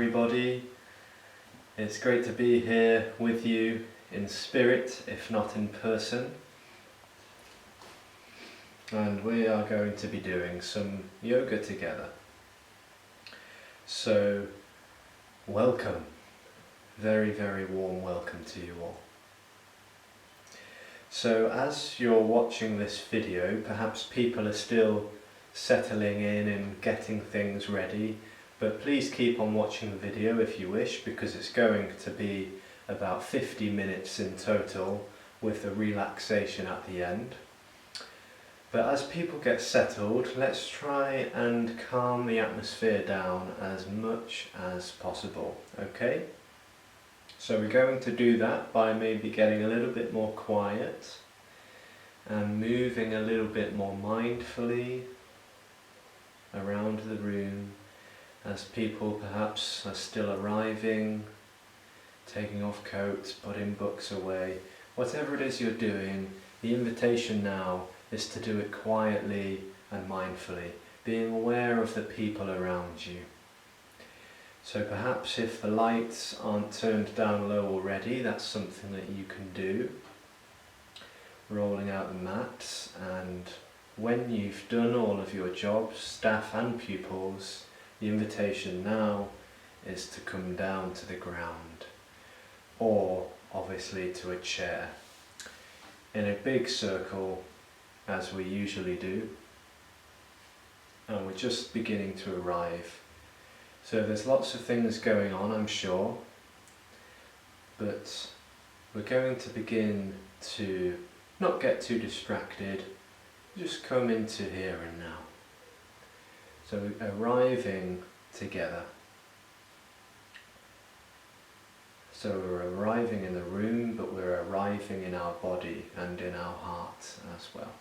everybody. It's great to be here with you in spirit, if not in person. And we are going to be doing some yoga together. So, welcome. Very, very warm welcome to you all. So as you're watching this video, perhaps people are still settling in and getting things ready, but please keep on watching the video if you wish, because it's going to be about 50 minutes in total with a relaxation at the end. But as people get settled, let's try and calm the atmosphere down as much as possible, okay? So we're going to do that by maybe getting a little bit more quiet and moving a little bit more mindfully around the room as people perhaps are still arriving, taking off coats, putting books away. Whatever it is you're doing, the invitation now is to do it quietly and mindfully, being aware of the people around you. So perhaps if the lights aren't turned down low already, that's something that you can do. Rolling out the mats, and when you've done all of your jobs, staff and pupils, the invitation now is to come down to the ground, or obviously to a chair, in a big circle as we usually do. And we're just beginning to arrive. So there's lots of things going on, I'm sure, but we're going to begin to not get too distracted, just come into here and now. So arriving together. So we're arriving in the room, but we're arriving in our body and in our heart as well.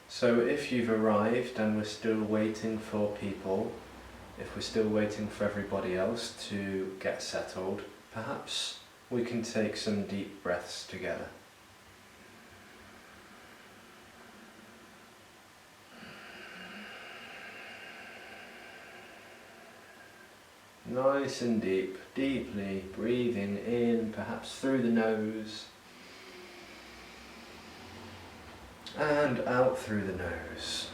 So if you've arrived and we're still waiting for people, if we're still waiting for everybody else to get settled, perhaps we can take some deep breaths together. Nice and deep, deeply breathing in, perhaps through the nose, and out through the nose.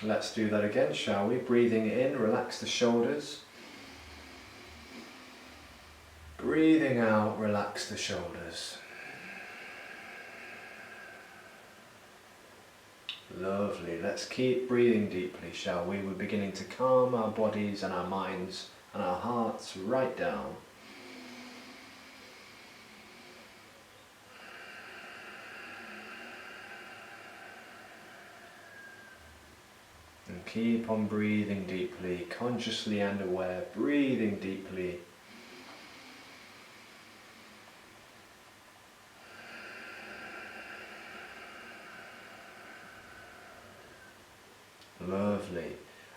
Let's do that again, shall we? Breathing in, relax the shoulders. Breathing out, relax the shoulders. Lovely. Let's keep breathing deeply, shall we? We're beginning to calm our bodies and our minds and our hearts right down. And keep on breathing deeply, consciously and aware, breathing deeply. Lovely.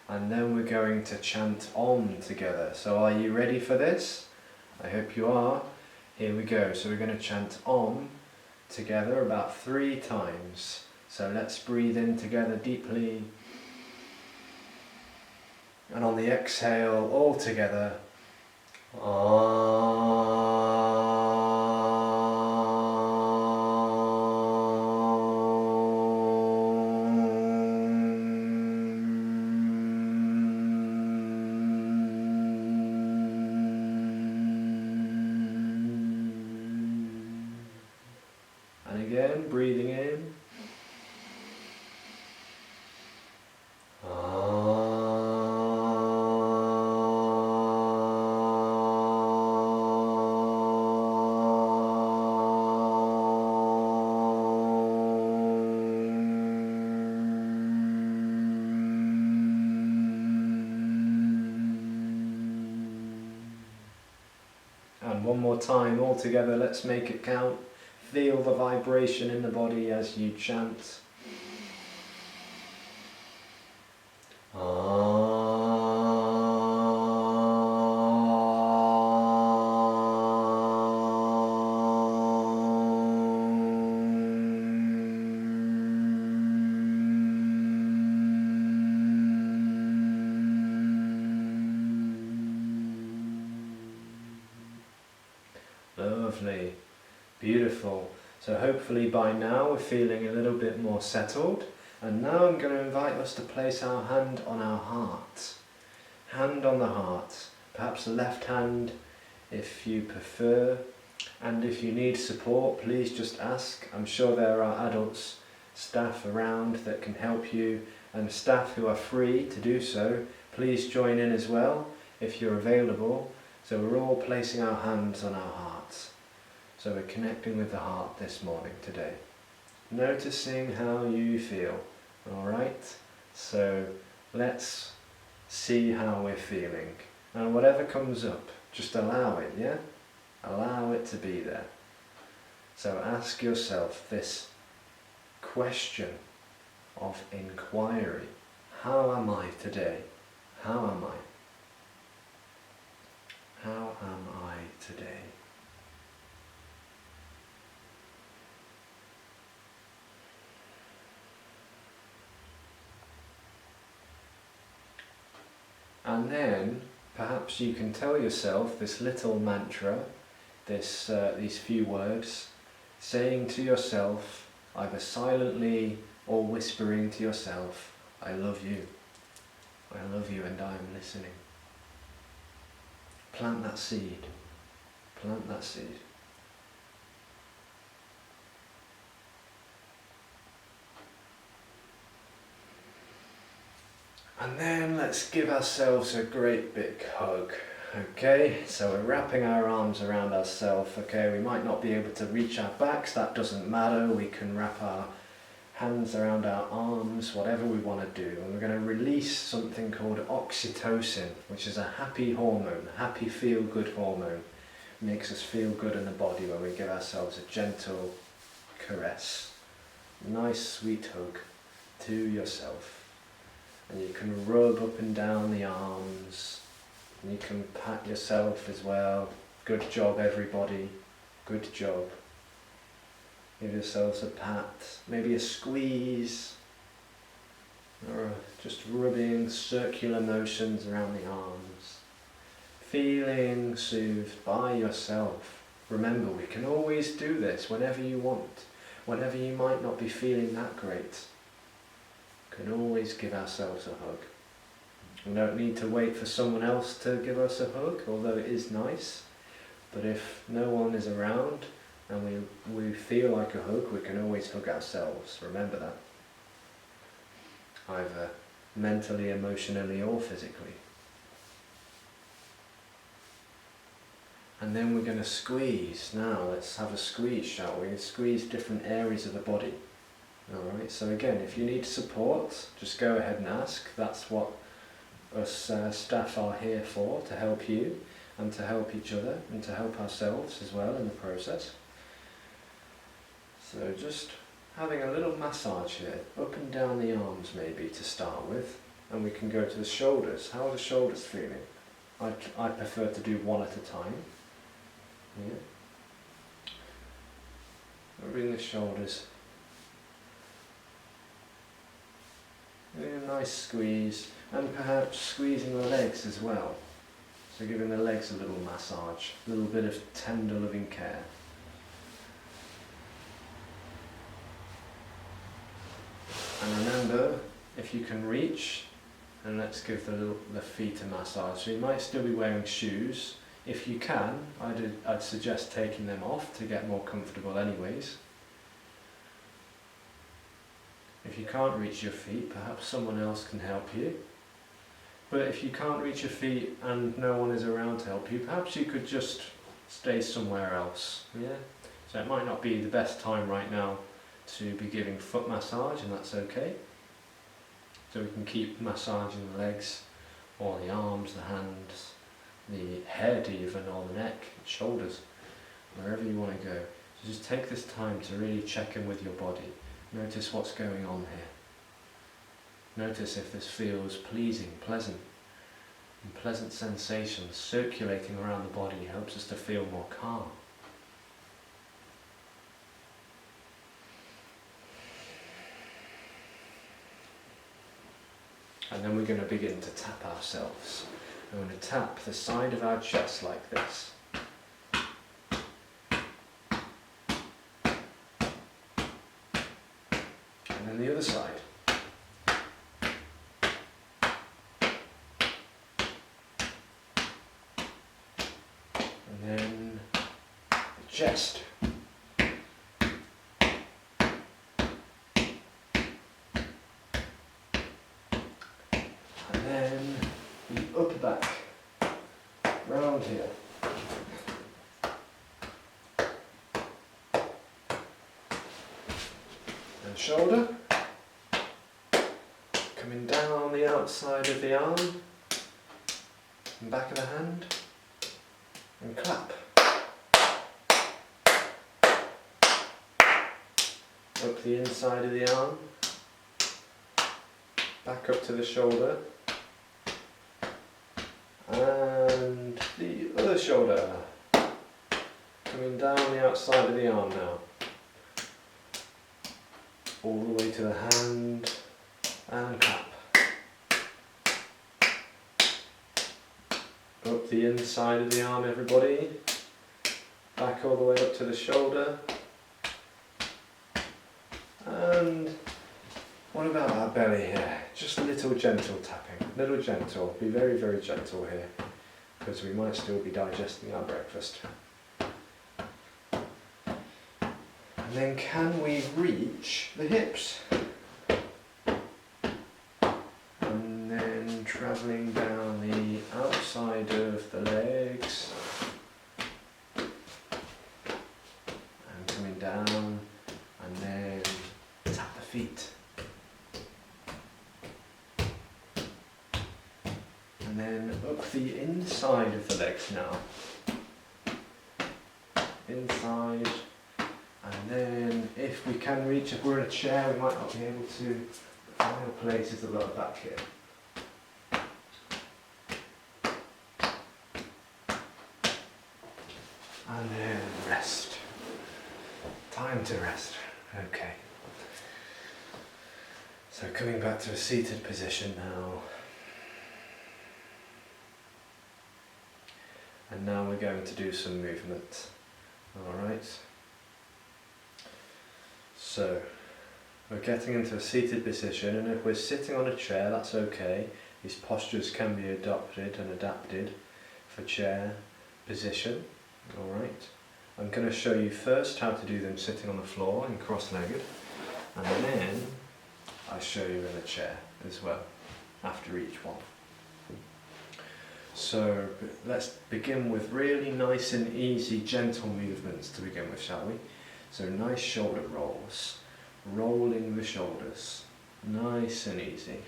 And then we're going to chant Om together. So are you ready for this? I hope you are. Here we go. So we're going to chant Om together about 3 times. So let's breathe in together deeply. And on the exhale, all together, and again, breathing in. And one more time, all together, let's make it count. Feel the vibration in the body as you chant. Lovely. Beautiful. So hopefully by now we're feeling a little bit more settled. And now I'm going to invite us to place our hand on our heart. Hand on the heart. Perhaps the left hand if you prefer. And if you need support, please just ask. I'm sure there are adults, staff around that can help you, and staff who are free to do so. Please join in as well if you're available. So we're all placing our hands on our hearts. So we're connecting with the heart this morning today. Noticing how you feel. Alright? So let's see how we're feeling. And whatever comes up, just allow it, yeah? Allow it to be there. So ask yourself this question of inquiry. How am I today? How am I? How am I today? And then perhaps you can tell yourself this little mantra, these few words, saying to yourself, either silently or whispering to yourself, I love you. I love you and I am listening. Plant that seed. Plant that seed. And then let's give ourselves a great big hug. Okay, so we're wrapping our arms around ourselves. Okay, we might not be able to reach our backs, that doesn't matter. We can wrap our hands around our arms, whatever we want to do. And we're going to release something called oxytocin, which is a happy hormone, a happy feel-good hormone. It makes us feel good in the body when we give ourselves a gentle caress. Nice sweet hug to yourself. And you can rub up and down the arms. And you can pat yourself as well. Good job, everybody. Good job. Give yourselves a pat, maybe a squeeze, or just rubbing circular motions around the arms. Feeling soothed by yourself. Remember, we can always do this whenever you want, whenever you might not be feeling that great. We can always give ourselves a hug. We don't need to wait for someone else to give us a hug, although it is nice. But if no one is around and we feel like a hug, we can always hug ourselves. Remember that. Either mentally, emotionally or physically. And then we're going to squeeze. Now let's have a squeeze, shall we? Squeeze different areas of the body. Alright, so again, if you need support, just go ahead and ask. That's what us staff are here for, to help you and to help each other and to help ourselves as well in the process. So just having a little massage here, up and down the arms maybe to start with, and we can go to the shoulders. How are the shoulders feeling? I prefer to do one at a time. Yeah. Rubbing the shoulders. A nice squeeze, and perhaps squeezing the legs as well. So giving the legs a little massage, a little bit of tender loving care. And remember, if you can reach, and let's give the feet a massage. So you might still be wearing shoes. If you can, I'd suggest taking them off to get more comfortable anyways. If you can't reach your feet, perhaps someone else can help you. But if you can't reach your feet and no one is around to help you, perhaps you could just stay somewhere else. Yeah. So it might not be the best time right now to be giving foot massage, and that's okay. So we can keep massaging the legs, or the arms, the hands, the head even, or the neck, shoulders, wherever you want to go. So just take this time to really check in with your body. Notice what's going on here. Notice if this feels pleasing, pleasant. And pleasant sensations circulating around the body helps us to feel more calm. And then we're going to begin to tap ourselves. I'm going to tap the side of our chest like this. other side. And then the chest. And then the upper back, round here. And shoulder. Coming down the outside of the arm, and back of the hand, and clap. Up the inside of the arm, back up to the shoulder, and the other shoulder. Coming down the outside of the arm now, all the way to the hand, and clap. Up the inside of the arm, everybody. Back all the way up to the shoulder. And what about our belly here? Just a little gentle tapping. Little gentle. Be very, very gentle here, because we might still be digesting our breakfast. And then can we reach the hips? Travelling down the outside of the legs and coming down, and then tap the feet, and then up the inside of the legs now, inside, and then if we can reach, if we're in a chair we might not be able to. The final place is the lower back here. And then rest. Time to rest. Okay. So coming back to a seated position now. And now we're going to do some movement. Alright. So we're getting into a seated position, and if we're sitting on a chair, that's okay. These postures can be adopted and adapted for chair position. Alright, I'm going to show you first how to do them sitting on the floor and cross-legged, and then I'll show you in a chair as well, after each one. So let's begin with really nice and easy, gentle movements to begin with, shall we? So nice shoulder rolls, rolling the shoulders, nice and easy.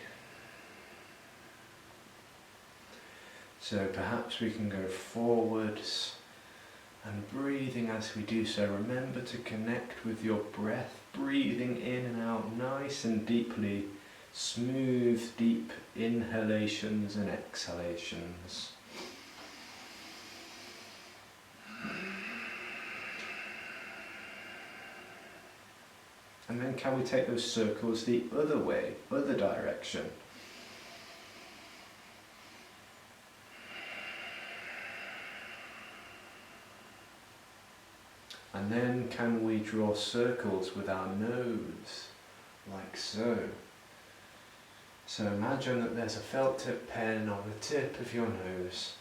So perhaps we can go forwards, and breathing as we do so. Remember to connect with your breath, breathing in and out nice and deeply, smooth, deep inhalations and exhalations. And then can we take those circles the other way, other direction? And then can we draw circles with our nose, like so. So imagine that there's a felt tip pen on the tip of your nose.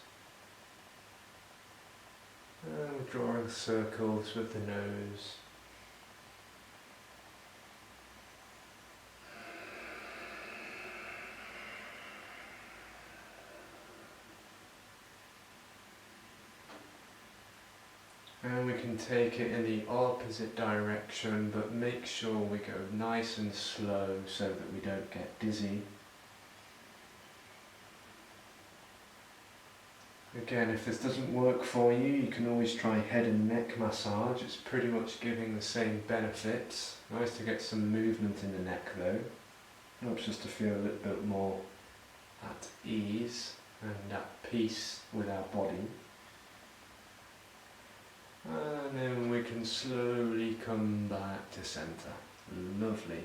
And we're drawing circles with the nose. And we can take it in the opposite direction, but make sure we go nice and slow so that we don't get dizzy. Again, if this doesn't work for you, you can always try head and neck massage. It's pretty much giving the same benefits. Nice to get some movement in the neck though. Helps us to feel a little bit more at ease and at peace with our body. And then we can slowly come back to centre. Lovely.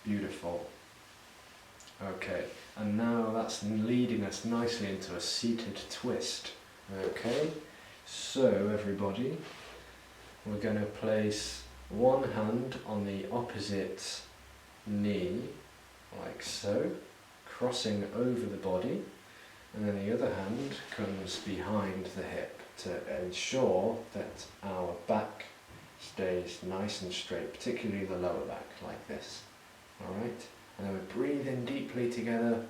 Beautiful. Okay, and now that's leading us nicely into a seated twist. Okay, so everybody, we're going to place one hand on the opposite knee, like so, crossing over the body, and then the other hand comes behind the hip to ensure that our back stays nice and straight, particularly the lower back, like this. Alright? And then we breathe in deeply together,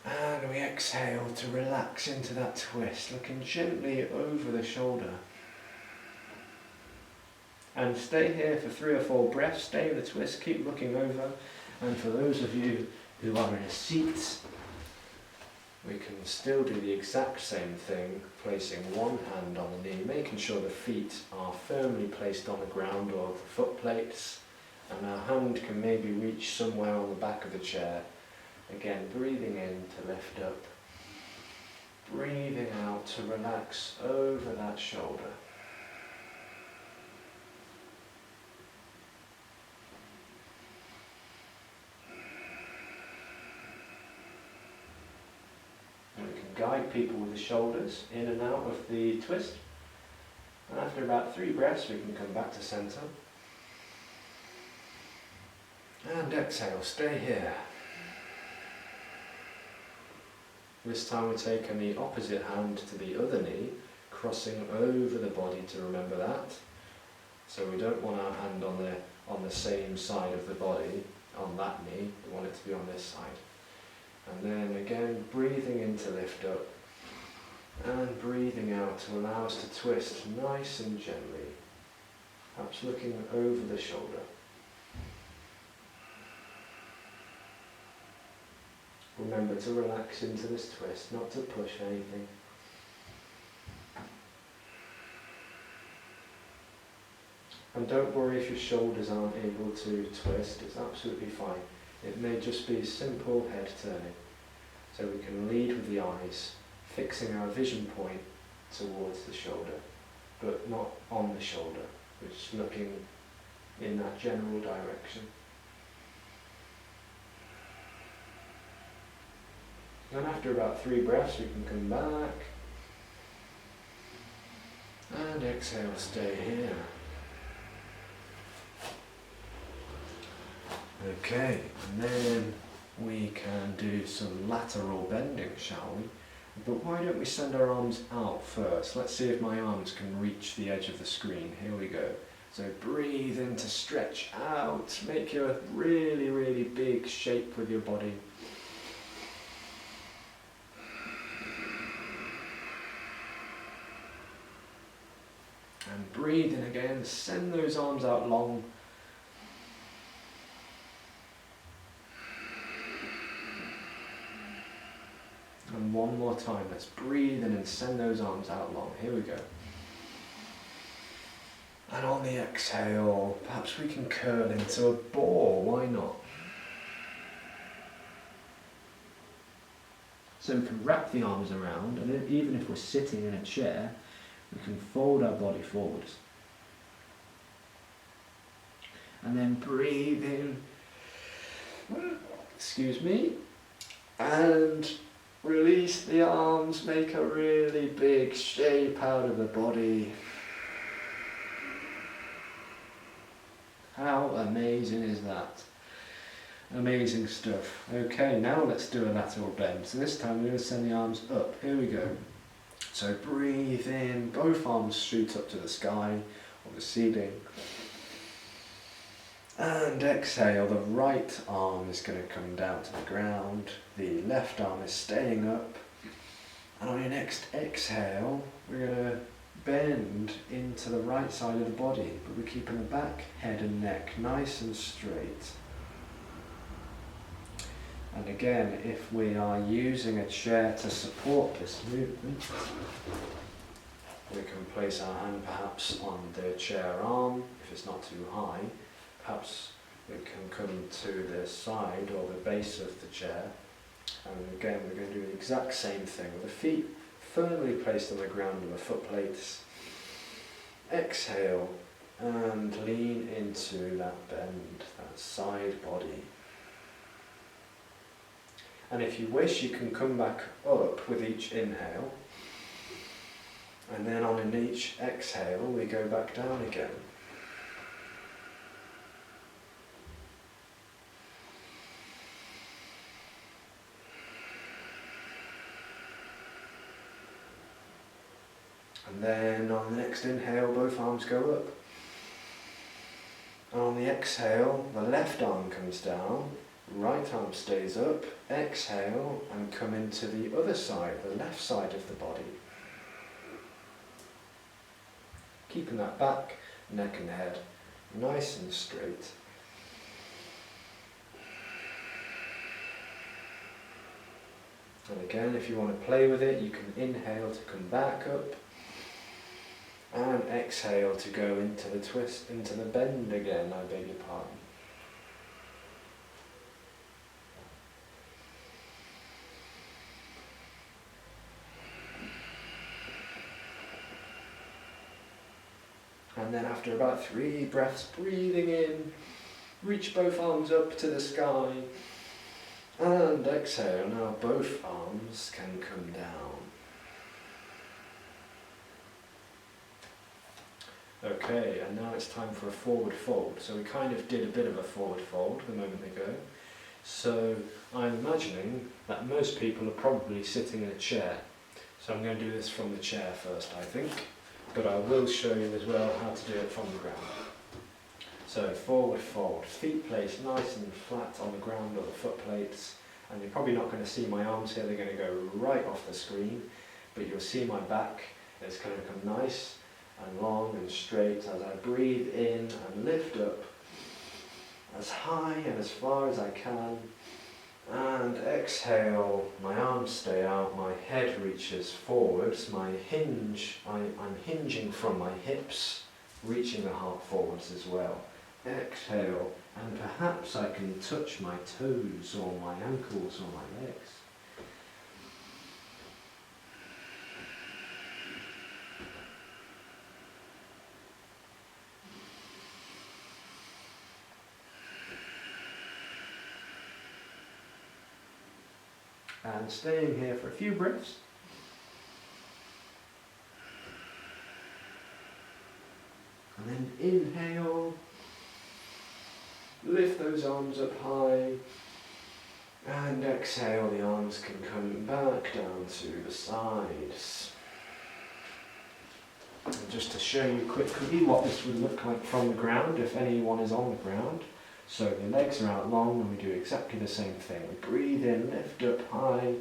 and we exhale to relax into that twist, looking gently over the shoulder. And stay here for 3 or 4 breaths, stay in the twist, keep looking over. And for those of you who are in a seat, we can still do the exact same thing, placing one hand on the knee, making sure the feet are firmly placed on the ground or the foot plates, and our hand can maybe reach somewhere on the back of the chair. Again, breathing in to lift up, breathing out to relax over that shoulder. And we can guide people with the shoulders in and out of the twist. And after about 3 breaths, we can come back to centre. And exhale, stay here. This time we're taking the opposite hand to the other knee, crossing over the body to remember that. So we don't want our hand on the same side of the body, on that knee, we want it to be on this side. And then again, breathing in to lift up, and breathing out to allow us to twist nice and gently, perhaps looking over the shoulder. Remember to relax into this twist, not to push anything. And don't worry if your shoulders aren't able to twist, it's absolutely fine. It may just be simple head turning. So we can lead with the eyes, fixing our vision point towards the shoulder, but not on the shoulder, we're just looking in that general direction. And after about 3 breaths we can come back and exhale, stay here. Okay, and then we can do some lateral bending, shall we? But why don't we send our arms out first? Let's see if my arms can reach the edge of the screen. Here we go. So breathe in to stretch out, make your really, really big shape with your body. And breathe in again, send those arms out long. And one more time, let's breathe in and send those arms out long. Here we go. And on the exhale, perhaps we can curl into a ball, why not? So we can wrap the arms around, and then even if we're sitting in a chair, we can fold our body forwards. And then breathe in, excuse me, and release the arms, make a really big shape out of the body. How amazing is that? Amazing stuff. Okay, now let's do a lateral bend. So this time we're going to send the arms up. Here we go. So breathe in, both arms shoot up to the sky or the ceiling. And exhale, the right arm is going to come down to the ground, the left arm is staying up. And on your next exhale, we're going to bend into the right side of the body, but we're keeping the back, head and neck nice and straight. And again, if we are using a chair to support this movement, we can place our hand perhaps on the chair arm, if it's not too high. Perhaps we can come to the side or the base of the chair. And again, we're going to do the exact same thing with the feet firmly placed on the ground with the foot plates. Exhale and lean into that bend, that side body. And if you wish, you can come back up with each inhale. And then on each exhale, we go back down again. And then on the next inhale, both arms go up. And on the exhale, the left arm comes down, right arm stays up, exhale, and come into the other side, the left side of the body. Keeping that back, neck and head nice and straight. And again, if you want to play with it, you can inhale to come back up and exhale to go into the twist, into the bend again, I beg your pardon. And then after about 3 breaths, breathing in, reach both arms up to the sky, and exhale. Now both arms can come down. Okay, and now it's time for a forward fold. So we kind of did a bit of a forward fold a moment ago. So I'm imagining that most people are probably sitting in a chair. So I'm going to do this from the chair first, I think. But I will show you as well how to do it from the ground. So forward fold, feet placed nice and flat on the ground or the foot plates, and you're probably not going to see my arms here, they're going to go right off the screen, but you'll see my back, it's going to become nice and long and straight as I breathe in and lift up as high and as far as I can, and exhale, my arms stay out, my head reaches forwards, I'm hinging from my hips, reaching the heart forwards as well. Exhale, and perhaps I can touch my toes or my ankles or my legs. And staying here for a few breaths. And then inhale, lift those arms up high, and exhale, the arms can come back down to the sides. And just to show you quickly what this would look like from the ground, if anyone is on the ground. So the legs are out long and we do exactly the same thing. We breathe in, lift up high,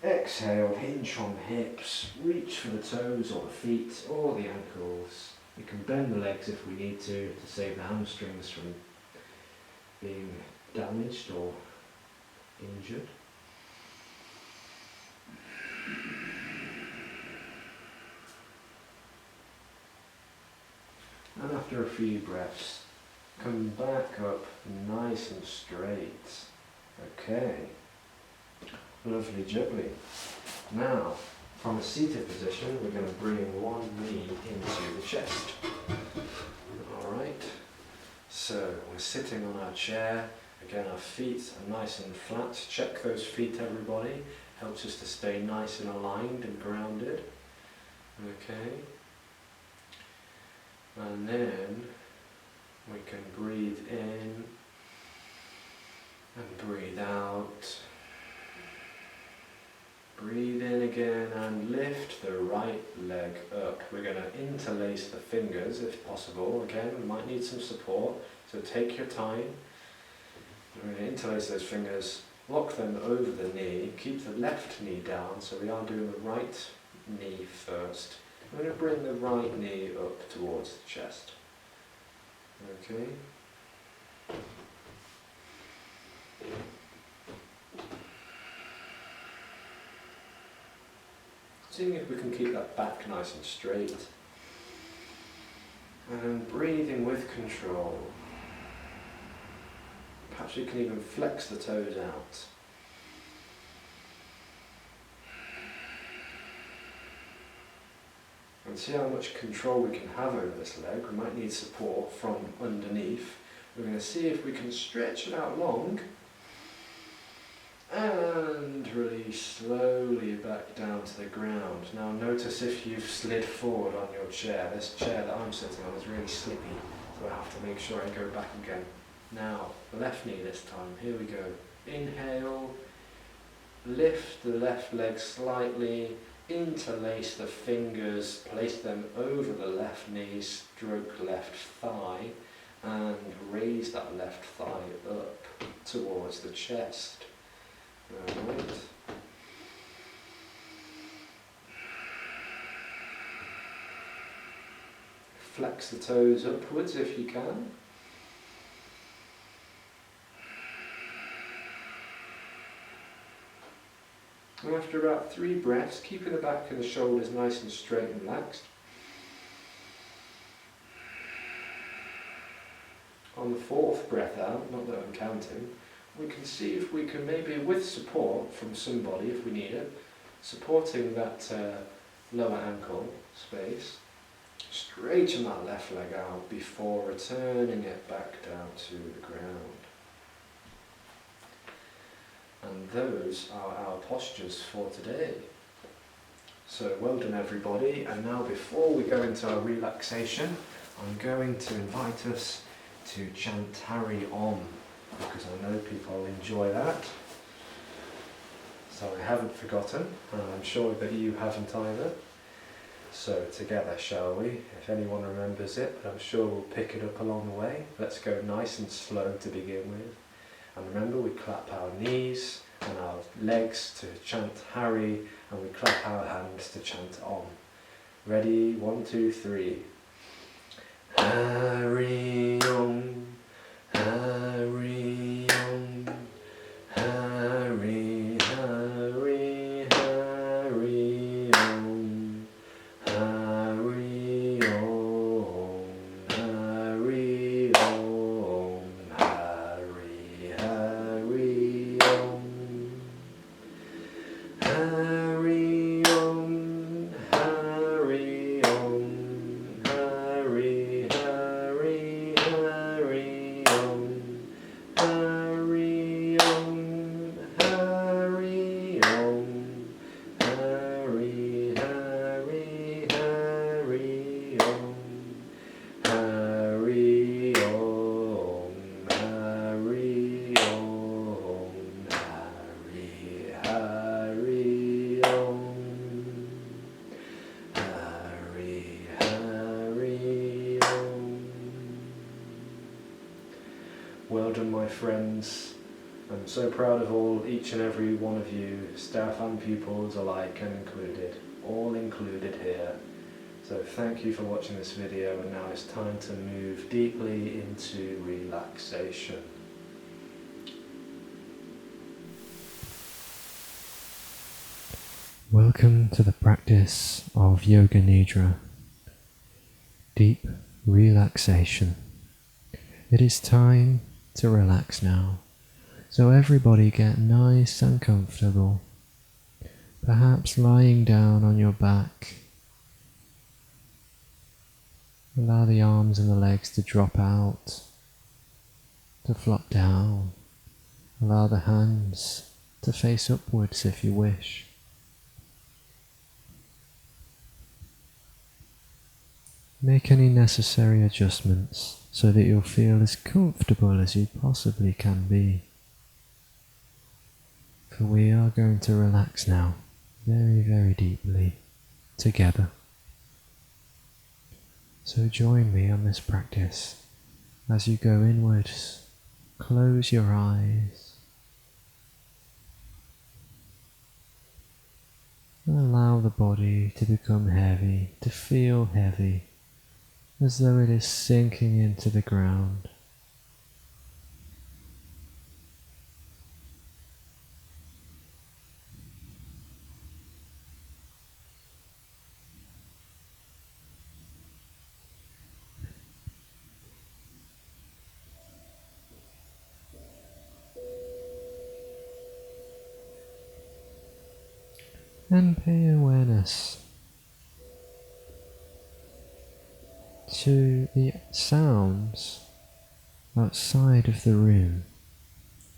exhale, hinge from the hips, reach for the toes or the feet or the ankles. We can bend the legs if we need to save the hamstrings from being damaged or injured. And after a few breaths, come back up nice and straight. Okay. Lovely jubbly. Now, from a seated position, we're going to bring one knee into the chest. Alright. So, we're sitting on our chair. Again, our feet are nice and flat. Check those feet, everybody. Helps us to stay nice and aligned and grounded. Okay. And then we can breathe in and breathe out. Breathe in again and lift the right leg up. We're going to interlace the fingers if possible. Again, we might need some support, so take your time. We're going to interlace those fingers, lock them over the knee, keep the left knee down, so we are doing the right knee first. We're going to bring the right knee up towards the chest. Okay. Seeing if we can keep that back nice and straight. And breathing with control. Perhaps we can even flex the toes out. And see how much control we can have over this leg. We might need support from underneath. We're going to see if we can stretch it out long and release slowly back down to the ground. Now notice if you've slid forward on your chair. This chair that I'm sitting on is really slippy, so I have to make sure I go back again. Now, left knee this time. Here we go. Inhale, lift the left leg slightly, interlace the fingers, place them over the left knee, stroke left thigh, and raise that left thigh up towards the chest. Alright. Flex the toes upwards if you can. And after about 3 breaths, keeping the back of the shoulders nice and straight and relaxed. On the 4th breath out, not that I'm counting, we can see if we can maybe, with support from somebody if we need it, supporting that lower ankle space, straighten that left leg out before returning it back down to the ground. And those are our postures for today. So well done everybody, and now before we go into our relaxation, I'm going to invite us to chant Hari Om, because I know people enjoy that. So I haven't forgotten, and I'm sure that you haven't either. So together, shall we? If anyone remembers it, but I'm sure we'll pick it up along the way. Let's go nice and slow to begin with. And remember, we clap our knees and our legs to chant Hari, and we clap our hands to chant Om. Ready? 1, 2, 3. Hari Om, Hari Om, Hari, Hari, Hari Om, Hari Om, Hari Om, Hari, Hari Om, Hari Om, Hari Om, Hari, Hari, Hari Om, Hari Om, Hari Om, Hari, Hari, Hari Om, Hari Om, Hari Om, Hari, Hari Om, Hari, Hari Om. Well done, my friends. I'm so proud of each and every one of you, staff and pupils alike and included, all included here. So thank you for watching this video, and now it's time to move deeply into relaxation. Welcome to the practice of Yoga Nidra, deep relaxation. It is time to relax now, so everybody get nice and comfortable, perhaps lying down on your back. Allow the arms and the legs to drop out, to flop down. Allow the hands to face upwards if you wish. Make any necessary adjustments so that you'll feel as comfortable as you possibly can be. For we are going to relax now, very, very deeply, together. So join me on this practice. As you go inwards, close your eyes. And allow the body to become heavy, to feel heavy, as though it is sinking into the ground. And pay awareness to the sounds outside of the room.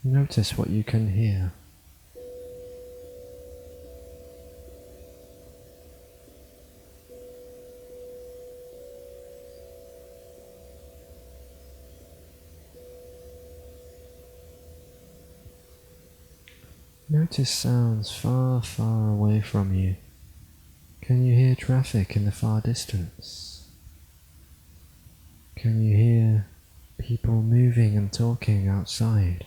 Notice what you can hear. Notice sounds far, far away from you, Can you hear traffic in the far distance? Can you hear people moving and talking outside?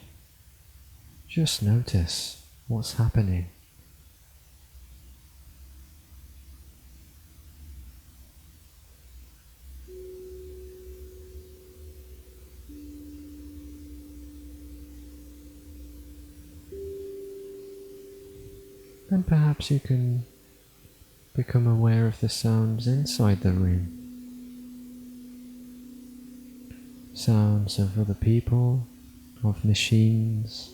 Just notice what's happening. And perhaps you can become aware of the sounds inside the room. Sounds of other people, of machines.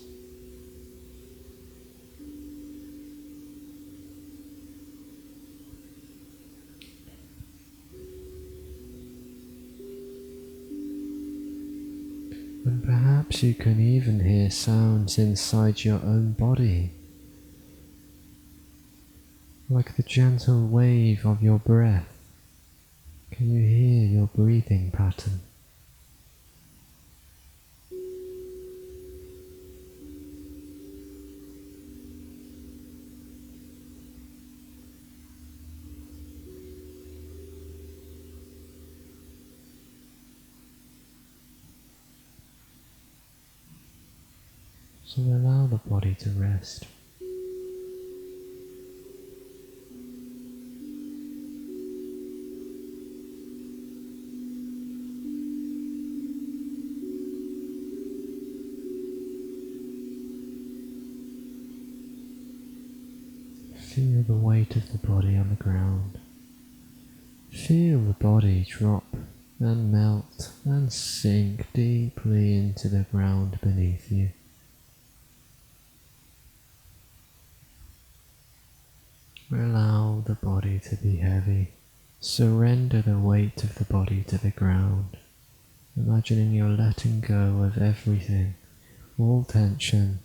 And perhaps you can even hear sounds inside your own body, like the gentle wave of your breath. Can you hear your breathing pattern? So allow the body to rest. Feel the weight of the body on the ground. Feel the body drop and melt and sink deeply into the ground beneath you. Allow the body to be heavy. Surrender the weight of the body to the ground, imagining you're letting go of everything, all tension,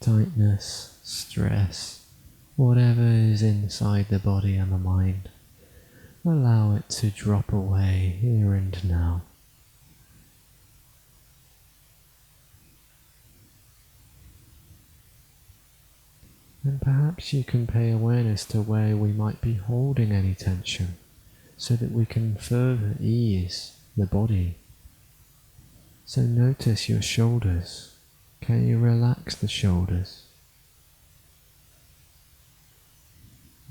tightness, stress, whatever is inside the body and the mind. Allow it to drop away here and now. And perhaps you can pay awareness to where we might be holding any tension, so that we can further ease the body. So notice your shoulders. Can you relax the shoulders?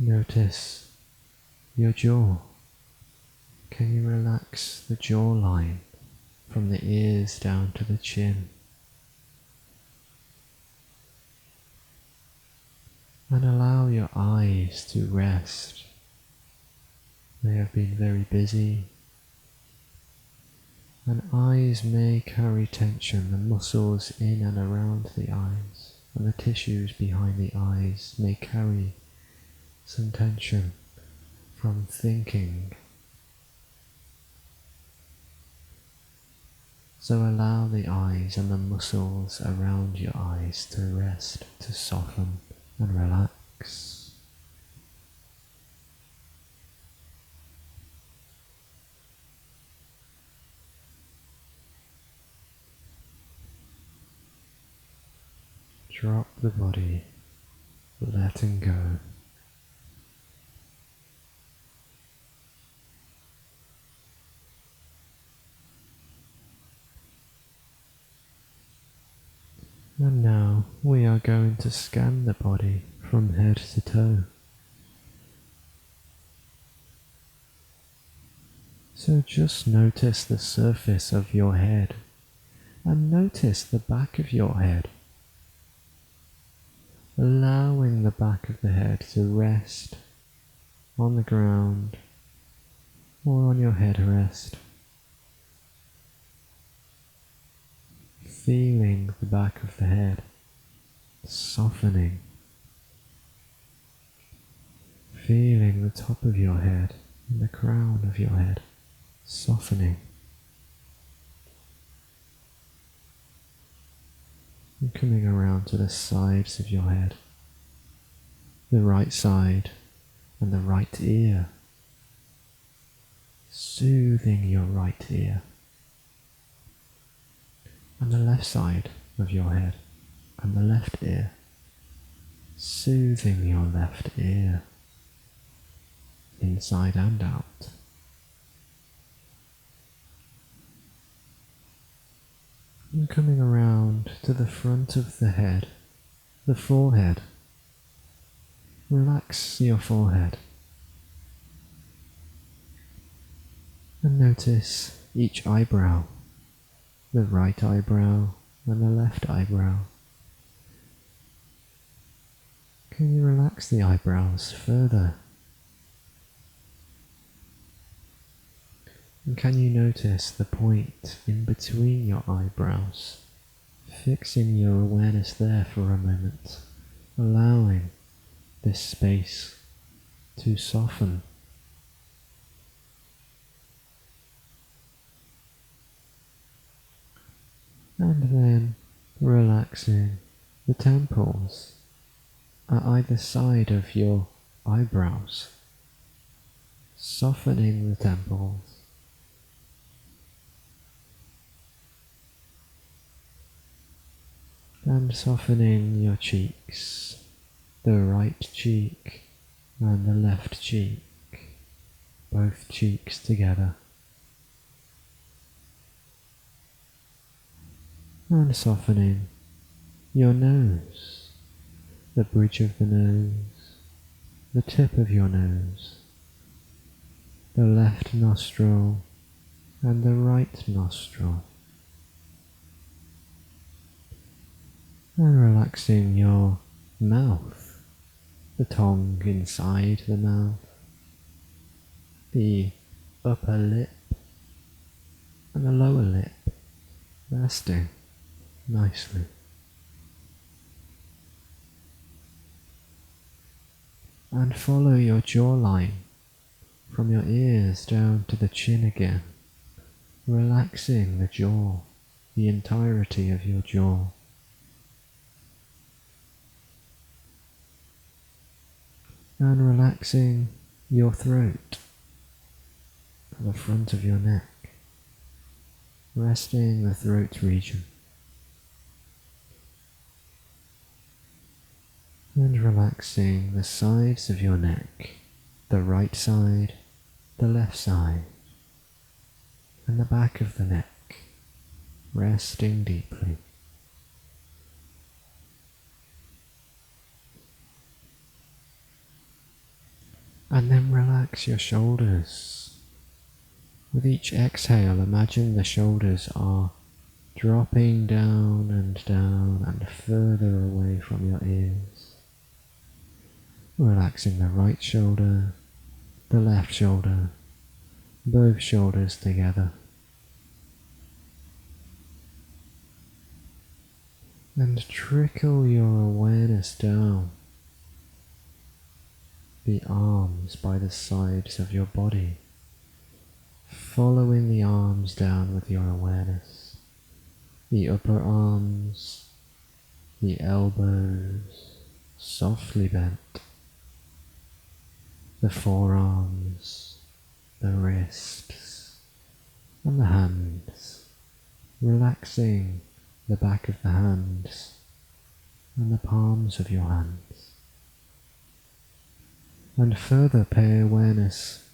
Notice your jaw. Can you relax the jawline from the ears down to the chin? And allow your eyes to rest. They have been very busy. And eyes may carry tension, the muscles in and around the eyes, and the tissues behind the eyes may carry some tension from thinking. So allow the eyes and the muscles around your eyes to rest, to soften and relax. Drop the body, letting go. And now we are going to scan the body from head to toe. So just notice the surface of your head and notice the back of your head. Allowing the back of the head to rest on the ground or on your headrest. Feeling the back of the head softening. Feeling the top of your head and the crown of your head softening. And coming around to the sides of your head, the right side and the right ear, soothing your right ear, and the left side of your head and the left ear, soothing your left ear. inside and out. And coming around to the front of the head, the forehead. Relax your forehead. And notice each eyebrow, the right eyebrow and the left eyebrow. Can you relax the eyebrows further? And can you notice the point in between your eyebrows? Fixing your awareness there for a moment, allowing this space to soften. And then relaxing the temples at either side of your eyebrows, softening the temples. And softening your cheeks, the right cheek and the left cheek, both cheeks together. And softening your nose, the bridge of the nose, the tip of your nose, the left nostril and the right nostril. And relaxing your mouth, the tongue inside the mouth, the upper lip and the lower lip, resting nicely. And follow your jawline from your ears down to the chin again, relaxing the jaw, the entirety of your jaw. And relaxing your throat, the front of your neck, resting the throat region. And relaxing the sides of your neck, the right side, the left side, and the back of the neck, resting deeply. And then relax your shoulders. With each exhale, imagine the shoulders are dropping down and further away from your ears. Relaxing the right shoulder, the left shoulder, both shoulders together. And trickle your awareness down the arms by the sides of your body, following the arms down with your awareness. The upper arms, the elbows, softly bent, the forearms, the wrists, and the hands, relaxing the back of the hands and the palms of your hands. And further pay awareness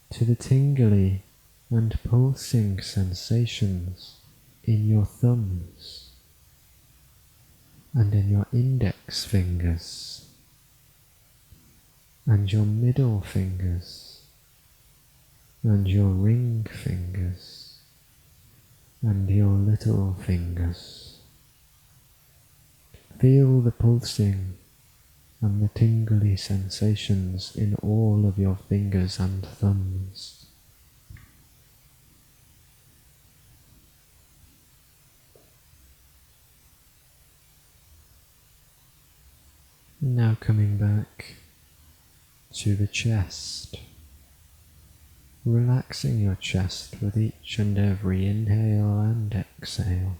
to the tingly and pulsing sensations in your thumbs and in your index fingers and your middle fingers and your ring fingers and your little fingers. Feel the pulsing and the tingly sensations in all of your fingers and thumbs. Now coming back to the chest, relaxing your chest with each and every inhale and exhale,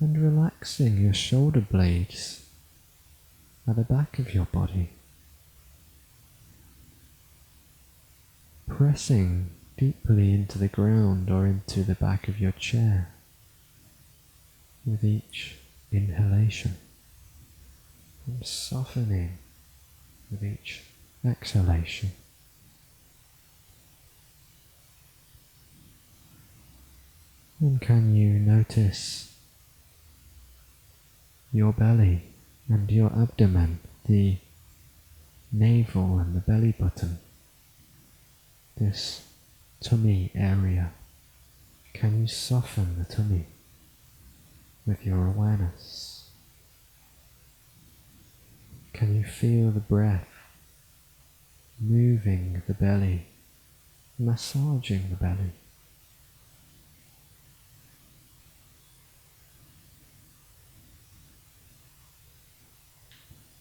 and relaxing your shoulder blades at the back of your body, pressing deeply into the ground or into the back of your chair with each inhalation, and softening with each exhalation. And can you notice your belly and your abdomen, the navel and the belly button, this tummy area? Can you soften the tummy with your awareness? Can you feel the breath moving the belly, massaging the belly?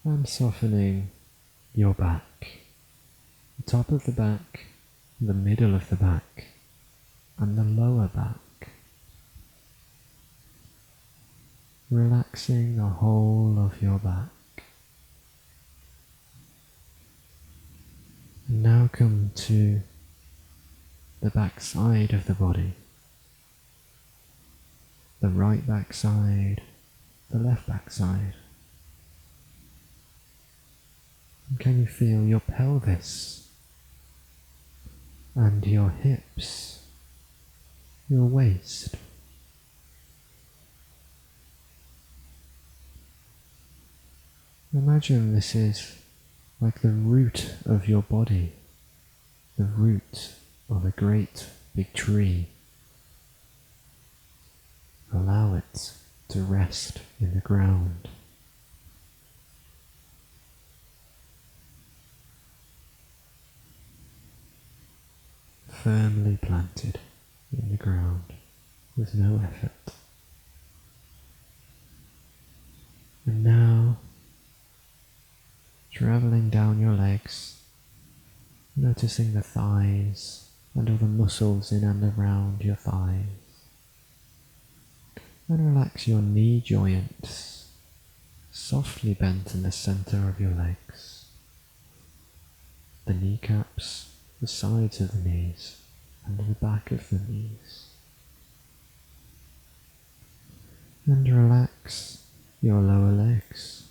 And softening your back, the top of the back, the middle of the back, and the lower back. Relaxing the whole of your back. And now come to the back side of the body. The right back side, the left back side. And can you feel your pelvis and your hips, your waist? Imagine this is like the root of your body, the root of a great big tree. Allow it to rest in the ground. Firmly planted in the ground with no effort. And now, travelling down your legs, noticing the thighs and all the muscles in and around your thighs. And relax your knee joints, softly bent in the centre of your legs. The kneecaps, the sides of the knees, and the back of the knees. And relax your lower legs,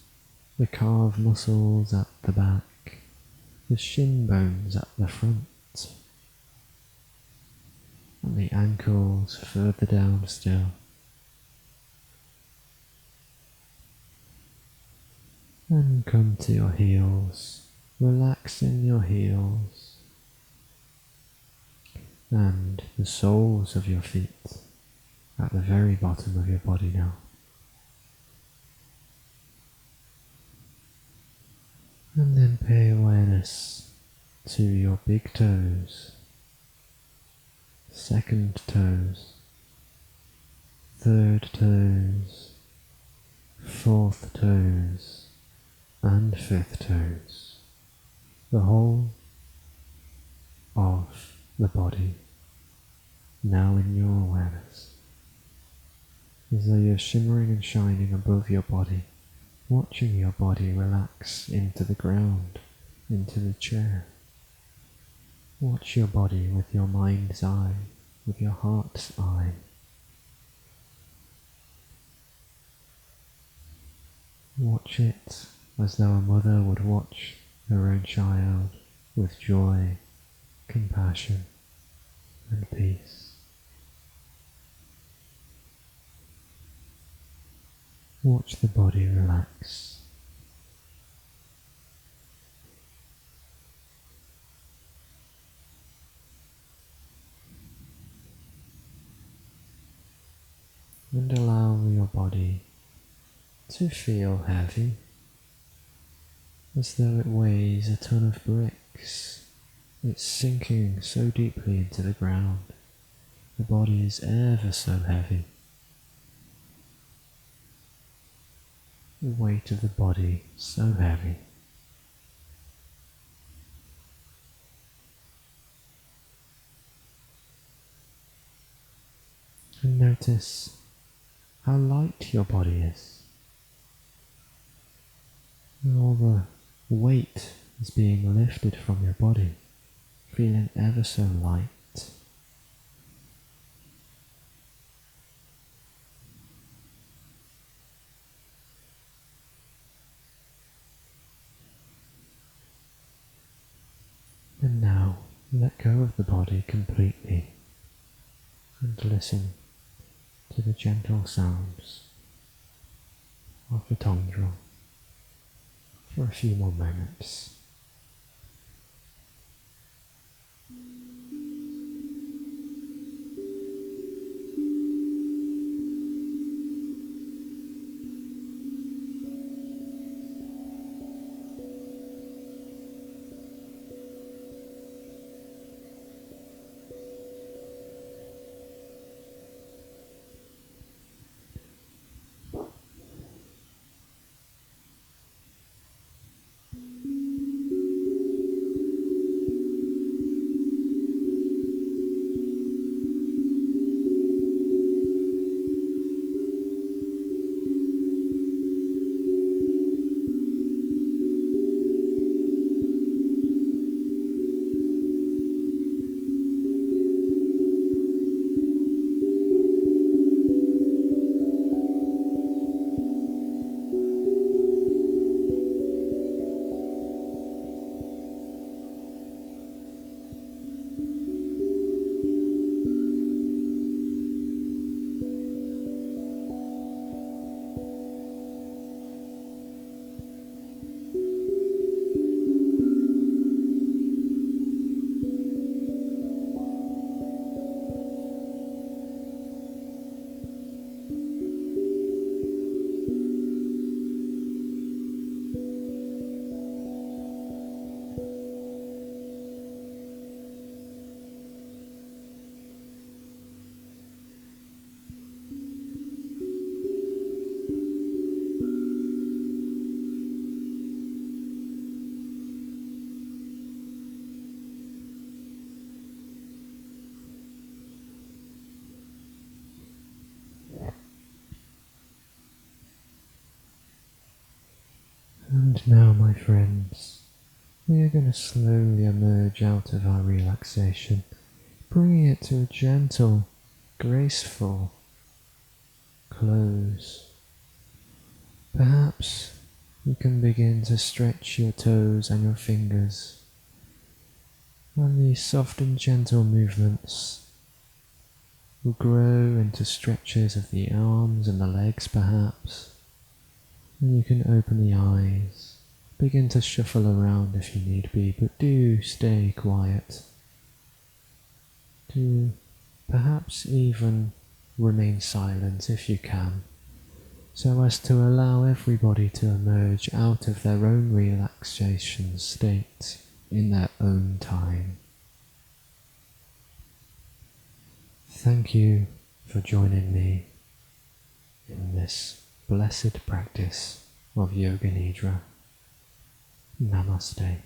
the calf muscles at the back, the shin bones at the front, and the ankles further down still. And come to your heels, relaxing your heels and the soles of your feet at the very bottom of your body now. And then pay awareness to your big toes, second toes, third toes, fourth toes, and fifth toes, the whole of the body now in your awareness, as though you're shimmering and shining above your body, watching your body relax into the ground, into the chair. Watch your body with your mind's eye, with your heart's eye. Watch it as though a mother would watch her own child with joy, compassion, and peace. Watch the body relax. And allow your body to feel heavy, as though it weighs a ton of bricks. It's sinking so deeply into the ground. The body is ever so heavy. The weight of the body so heavy. And notice how light your body is. All the weight is being lifted from your body, feeling ever so light. And now let go of the body completely and listen to the gentle sounds of the tongue drum for a few more moments. And now, my friends, we are going to slowly emerge out of our relaxation, bringing it to a gentle, graceful close. Perhaps you can begin to stretch your toes and your fingers, and these soft and gentle movements will grow into stretches of the arms and the legs perhaps. And you can open the eyes, begin to shuffle around if you need be, but do stay quiet. Do perhaps even remain silent if you can, so as to allow everybody to emerge out of their own relaxation state in their own time. Thank you for joining me in this blessed practice of Yoga Nidra. Namaste.